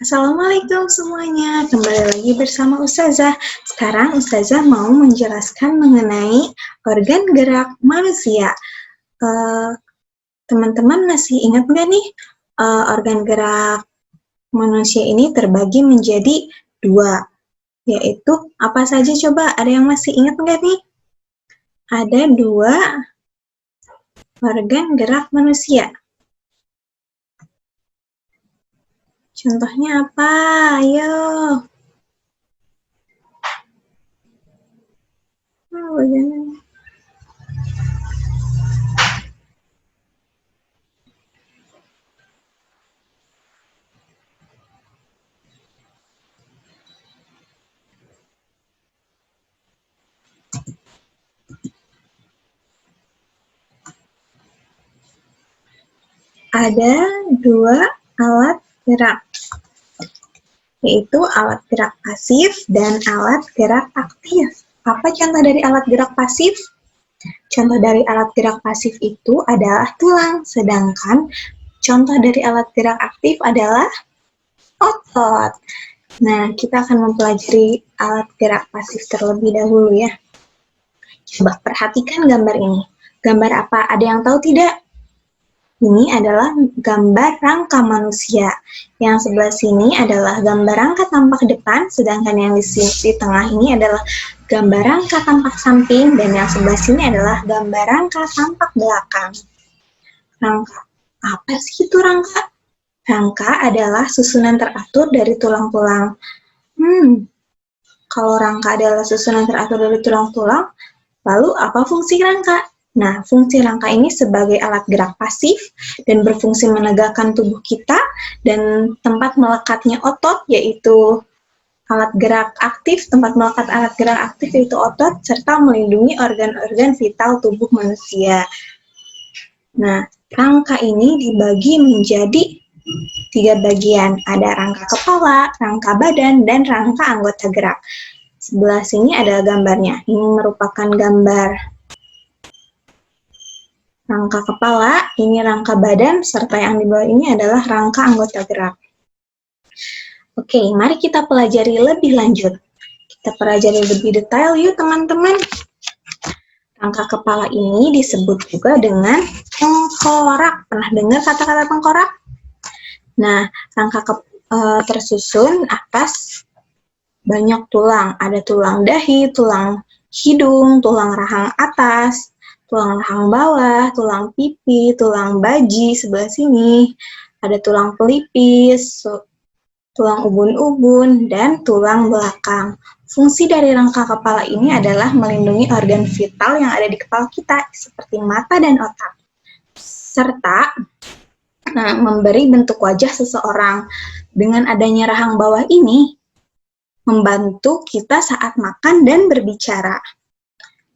Assalamualaikum semuanya, kembali lagi bersama Ustazah. Sekarang Ustazah mau menjelaskan mengenai organ gerak manusia. Teman-teman masih ingat nggak nih, organ gerak manusia ini terbagi menjadi dua, yaitu apa saja coba? Ada yang masih ingat nggak nih? Ada dua organ gerak manusia. Contohnya apa? Ayo. Ada dua alat gerak, yaitu alat gerak pasif dan alat gerak aktif. Apa contoh dari alat gerak pasif? Contoh dari alat gerak pasif itu adalah tulang, sedangkan contoh dari alat gerak aktif adalah otot. Nah, kita akan mempelajari alat gerak pasif terlebih dahulu ya. Coba perhatikan gambar ini. Gambar apa? Ada yang tahu tidak? Ini adalah gambar rangka manusia. Yang sebelah sini adalah gambar rangka tampak depan, sedangkan yang di tengah ini adalah gambar rangka tampak samping, dan yang sebelah sini adalah gambar rangka tampak belakang. Rangka. Apa sih itu rangka? Rangka adalah susunan teratur dari tulang-tulang. Kalau rangka adalah susunan teratur dari tulang-tulang, lalu apa fungsi rangka? Nah, fungsi rangka ini sebagai alat gerak pasif dan berfungsi menegakkan tubuh kita, dan tempat melekatnya otot yaitu alat gerak aktif, tempat melekat alat gerak aktif yaitu otot, serta melindungi organ-organ vital tubuh manusia. Nah, rangka ini dibagi menjadi 3 bagian. Ada rangka kepala, rangka badan, dan rangka anggota gerak. Sebelah sini ada gambarnya. Ini merupakan gambar rangka kepala, ini rangka badan, serta yang di bawah ini adalah rangka anggota gerak. Oke, mari kita pelajari lebih lanjut. Kita pelajari lebih detail yuk teman-teman. Rangka kepala ini disebut juga dengan tengkorak. Pernah dengar kata-kata tengkorak? Nah, rangka tersusun atas banyak tulang. Ada tulang dahi, tulang hidung, tulang rahang atas, tulang rahang bawah, tulang pipi, tulang baji sebelah sini, ada tulang pelipis, tulang ubun-ubun, dan tulang belakang. Fungsi dari rangka kepala ini adalah melindungi organ vital yang ada di kepala kita, seperti mata dan otak, serta memberi bentuk wajah seseorang. Dengan adanya rahang bawah ini, membantu kita saat makan dan berbicara.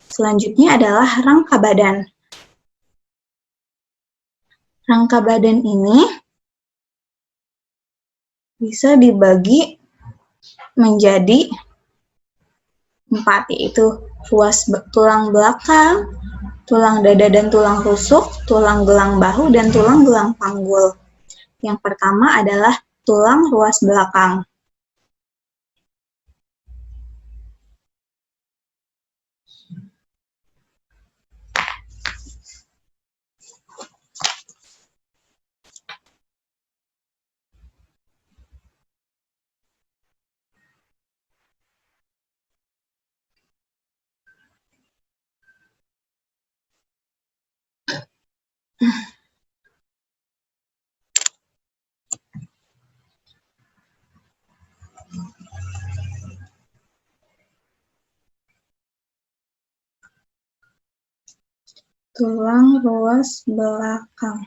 Selanjutnya adalah rangka badan. Rangka badan ini bisa dibagi menjadi 4, yaitu ruas tulang belakang, tulang dada dan tulang rusuk, tulang gelang bahu, dan tulang gelang panggul. Yang pertama adalah tulang ruas belakang. Tulang ruas belakang.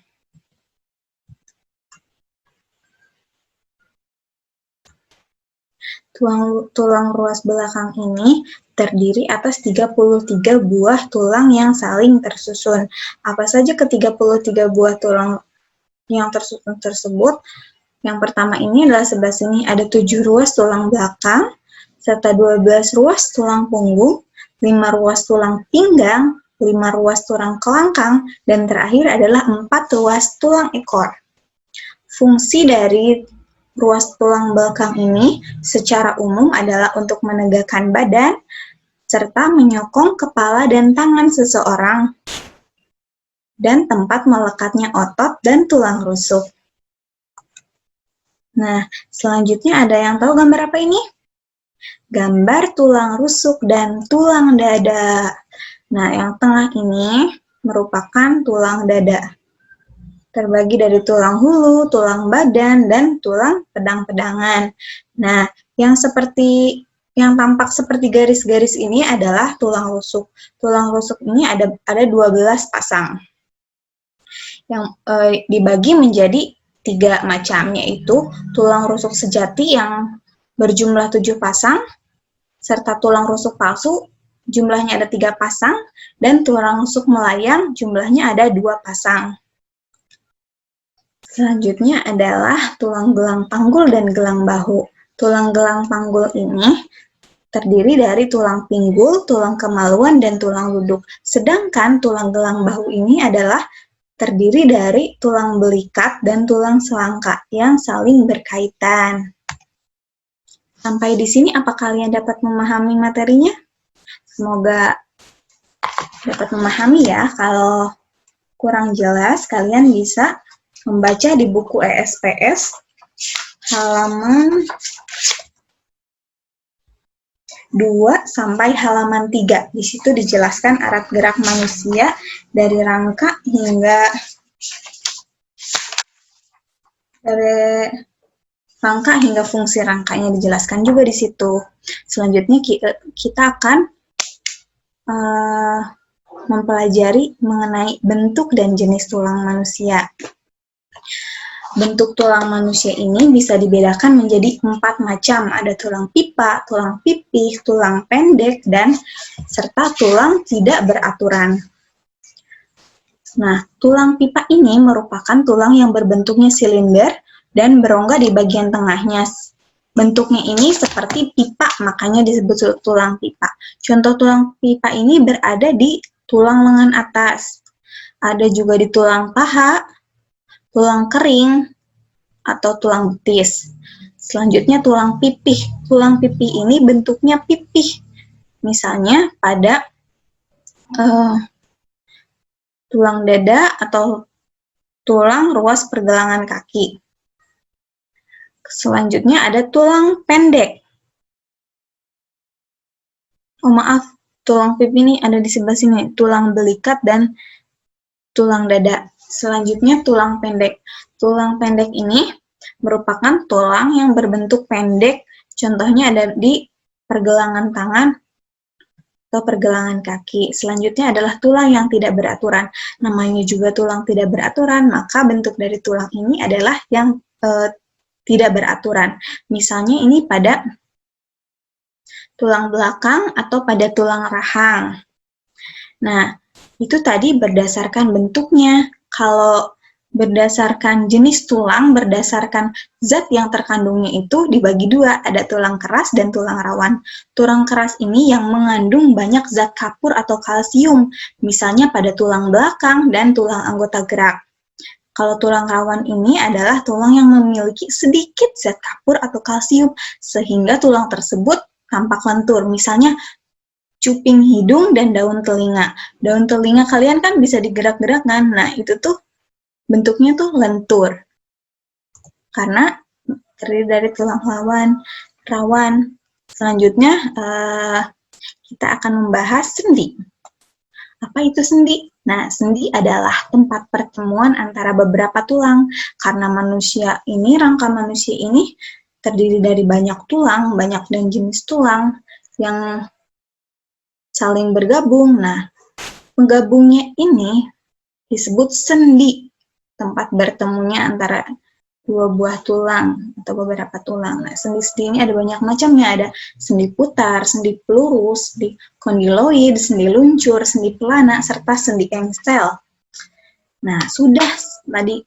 Tulang ruas belakang ini terdiri atas 33 buah tulang yang saling tersusun. Apa saja ke-33 buah tulang yang tersusun tersebut? Yang pertama ini adalah sebelah sini ada 7 ruas tulang belakang, serta 12 ruas tulang punggung, 5 ruas tulang pinggang, 5 ruas tulang kelangkang, dan terakhir adalah 4 ruas tulang ekor. Fungsi dari Ruas tulang belakang ini secara umum adalah untuk menegakkan badan serta menyokong kepala dan tangan seseorang dan tempat melekatnya otot dan tulang rusuk. Nah, selanjutnya ada yang tahu gambar apa ini? Gambar tulang rusuk dan tulang dada. Nah, yang tengah ini merupakan tulang dada. Terbagi dari tulang hulu, tulang badan, dan tulang pedang-pedangan. Nah, yang tampak seperti garis-garis ini adalah tulang rusuk. Tulang rusuk ini ada 12 pasang. Yang dibagi menjadi 3 macam, yaitu tulang rusuk sejati yang berjumlah 7 pasang, serta tulang rusuk palsu jumlahnya ada 3 pasang, dan tulang rusuk melayang jumlahnya ada 2 pasang. Selanjutnya adalah tulang gelang panggul dan gelang bahu. Tulang gelang panggul ini terdiri dari tulang pinggul, tulang kemaluan, dan tulang luduk. Sedangkan tulang gelang bahu ini adalah terdiri dari tulang belikat dan tulang selangka yang saling berkaitan. Sampai di sini apa kalian dapat memahami materinya? Semoga dapat memahami ya. Kalau kurang jelas, kalian bisa membaca di buku ESPS halaman 2 sampai halaman 3. Di situ dijelaskan alat gerak manusia dari rangka hingga fungsi rangkanya dijelaskan juga di situ. Selanjutnya kita akan mempelajari mengenai bentuk dan jenis tulang manusia. Bentuk tulang manusia ini bisa dibedakan menjadi 4 macam. Ada tulang pipa, tulang pipih, tulang pendek, dan serta tulang tidak beraturan. Nah, tulang pipa ini merupakan tulang yang berbentuknya silinder dan berongga di bagian tengahnya. Bentuknya ini seperti pipa, makanya disebut tulang pipa. Contoh tulang pipa ini berada di tulang lengan atas. Ada juga di tulang paha, tulang kering, atau tulang betis. Selanjutnya tulang pipih. Tulang pipih ini bentuknya pipih. Misalnya pada tulang dada atau tulang ruas pergelangan kaki. Selanjutnya ada tulang pendek. Oh maaf, tulang pipih ini ada di sebelah sini. Tulang belikat dan tulang dada. Selanjutnya tulang pendek. Tulang pendek ini merupakan tulang yang berbentuk pendek. Contohnya ada di pergelangan tangan atau pergelangan kaki. Selanjutnya adalah tulang yang tidak beraturan. Namanya juga tulang tidak beraturan, maka bentuk dari tulang ini adalah yang tidak beraturan. Misalnya ini pada tulang belakang atau pada tulang rahang. Nah, itu tadi berdasarkan bentuknya. Kalau berdasarkan jenis tulang, berdasarkan zat yang terkandungnya itu dibagi 2, ada tulang keras dan tulang rawan. Tulang keras ini yang mengandung banyak zat kapur atau kalsium, misalnya pada tulang belakang dan tulang anggota gerak. Kalau tulang rawan ini adalah tulang yang memiliki sedikit zat kapur atau kalsium, sehingga tulang tersebut tampak lentur. Misalnya cuping hidung dan daun telinga. Daun telinga kalian kan bisa digerak-gerakkan. Nah, itu tuh bentuknya tuh lentur. Karena terdiri dari tulang rawan. Selanjutnya, kita akan membahas sendi. Apa itu sendi? Nah, sendi adalah tempat pertemuan antara beberapa tulang. Karena rangka manusia ini terdiri dari banyak tulang, banyak dan jenis tulang yang saling bergabung. Nah, penggabungnya ini disebut sendi, tempat bertemunya antara 2 buah tulang atau beberapa tulang. Nah, sendi-sendi ini ada banyak macamnya. Ada sendi putar, sendi pelurus, sendi kondiloid, sendi luncur, sendi pelana, serta sendi engsel. Nah,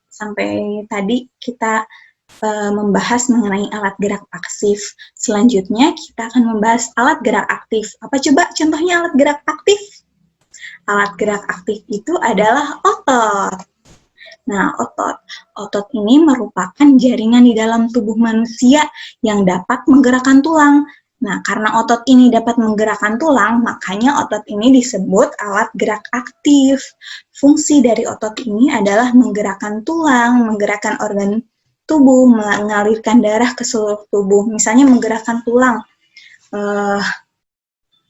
sampai tadi kita membahas mengenai alat gerak pasif. Selanjutnya kita akan membahas alat gerak aktif. Apa coba contohnya alat gerak aktif? Alat gerak aktif itu adalah otot. Nah, otot ini merupakan jaringan di dalam tubuh manusia yang dapat menggerakkan tulang. Nah, karena otot ini dapat menggerakkan tulang, makanya otot ini disebut alat gerak aktif. Fungsi dari otot ini adalah menggerakkan tulang, menggerakkan organ tubuh, mengalirkan darah ke seluruh tubuh. Misalnya menggerakkan tulang.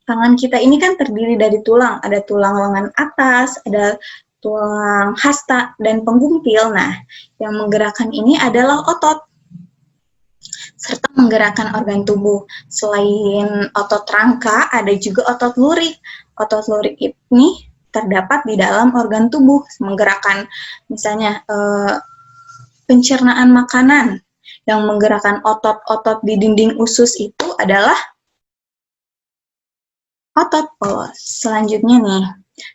Tangan kita ini kan terdiri dari tulang. Ada tulang lengan atas, ada tulang hasta, dan penggumpil. Nah, yang menggerakkan ini adalah otot, serta menggerakkan organ tubuh. Selain otot rangka, ada juga otot lurik. Otot lurik ini terdapat di dalam organ tubuh, menggerakkan misalnya pencernaan makanan. Yang menggerakkan otot-otot di dinding usus itu adalah otot polos. Selanjutnya nih,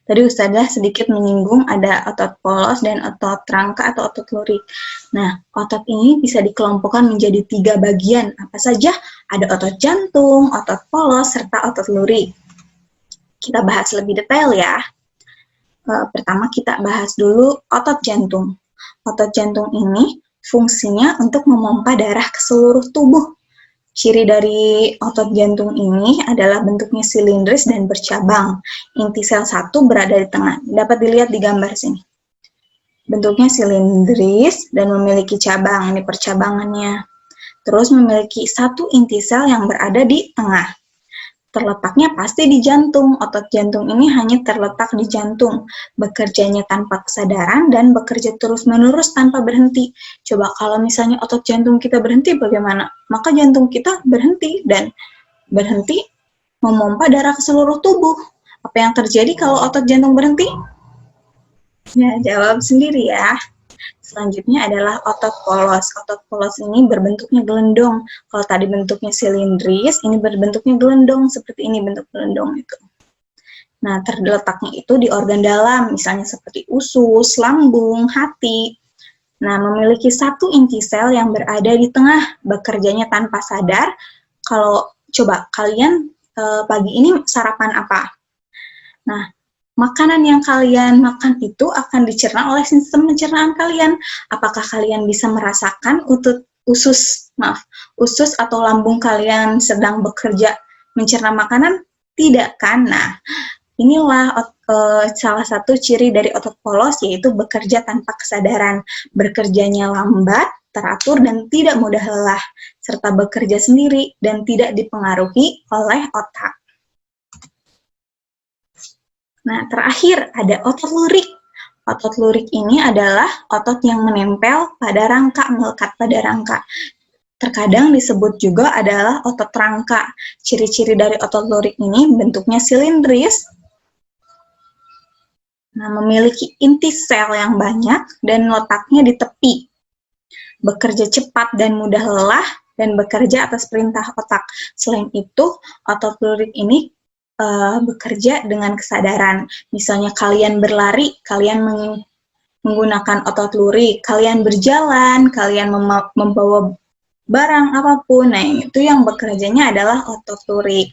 tadi Ustazah sedikit menyinggung ada otot polos dan otot rangka atau otot lurik. Nah, otot ini bisa dikelompokkan menjadi 3 bagian. Apa saja? Ada otot jantung, otot polos, serta otot lurik. Kita bahas lebih detail ya. Pertama kita bahas dulu otot jantung. Otot jantung ini fungsinya untuk memompa darah ke seluruh tubuh. Ciri dari otot jantung ini adalah bentuknya silindris dan bercabang. Inti sel 1 berada di tengah. Dapat dilihat di gambar sini. Bentuknya silindris dan memiliki cabang. Ini percabangannya. Terus memiliki 1 inti sel yang berada di tengah. Terletaknya pasti di jantung. Otot jantung ini hanya terletak di jantung. Bekerjanya tanpa kesadaran dan bekerja terus-menerus tanpa berhenti. Coba kalau misalnya otot jantung kita berhenti bagaimana? Maka jantung kita berhenti dan berhenti memompa darah ke seluruh tubuh. Apa yang terjadi kalau otot jantung berhenti? Ya, jawab sendiri ya. Selanjutnya adalah otot polos. Otot polos ini berbentuknya gelendong. Kalau tadi bentuknya silindris, ini berbentuknya gelendong. Seperti ini bentuk gelendong itu. Nah, terletaknya itu di organ dalam, misalnya seperti usus, lambung, hati. Nah, memiliki 1 inti sel yang berada di tengah, bekerjanya tanpa sadar. Kalau coba kalian pagi ini sarapan apa? Nah, makanan yang kalian makan itu akan dicerna oleh sistem pencernaan kalian. Apakah kalian bisa merasakan usus atau lambung kalian sedang bekerja mencerna makanan? Tidak kan? Nah, inilah salah satu ciri dari otot polos, yaitu bekerja tanpa kesadaran. Bekerjanya lambat, teratur, dan tidak mudah lelah, serta bekerja sendiri dan tidak dipengaruhi oleh otak. Nah, terakhir ada otot lurik. Otot lurik ini adalah otot yang menempel pada rangka, melekat pada rangka. Terkadang disebut juga adalah otot rangka. Ciri-ciri dari otot lurik ini bentuknya silindris, nah, memiliki inti sel yang banyak dan letaknya di tepi. Bekerja cepat dan mudah lelah dan bekerja atas perintah otak. Selain itu, otot lurik ini bekerja dengan kesadaran. Misalnya kalian berlari, kalian menggunakan otot lurik. Kalian berjalan, kalian membawa barang apapun. Nah, itu yang bekerjanya adalah otot lurik.